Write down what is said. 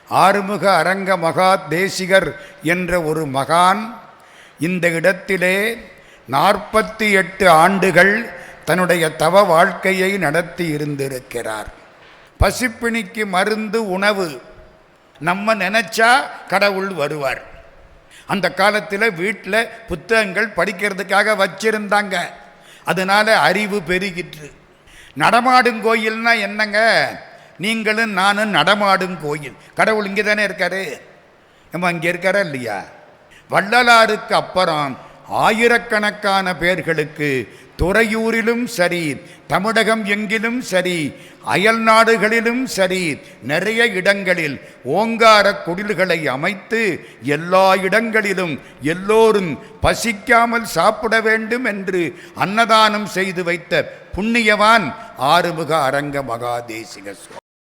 ஆறுமுக அரங்க மகா தேசிகர் என்ற ஒரு மகான் இந்த இடத்திலே 48 ஆண்டுகள் தன்னுடைய தவ வாழ்க்கையை நடத்தி இருந்திருக்கிறார். பசிப்பிணிக்கு மருந்து உணவு நம்ம நினைச்சா கடவுள் வருவார். அந்த காலத்தில் வீட்டில் புத்தகங்கள் படிக்கிறதுக்காக வச்சிருந்தாங்க. அதனால அறிவு பெருகிற்று. நடமாடும் கோயில்னா என்னங்க? நீங்களும் நானும் நடமாடும் கோயில். கடவுள் இங்கே தானே இருக்காரு. நம்ம இங்கே இருக்காரா இல்லையா? வள்ளலாருக்கு அப்புறம் ஆயிரக்கணக்கான பேர்களுக்கு துறையூரிலும் சரி, தமிழகம் எங்கிலும் சரி, அயல் நாடுகளிலும் சரி, நிறைய இடங்களில் ஓங்கார குடில்களை அமைத்து எல்லா இடங்களிலும் எல்லோரும் பசிக்காமல் சாப்பிட வேண்டும் என்று அன்னதானம் செய்து வைத்த புண்ணியவான் ஆறுமுக அரங்க மகாதேசிக சுவாமி.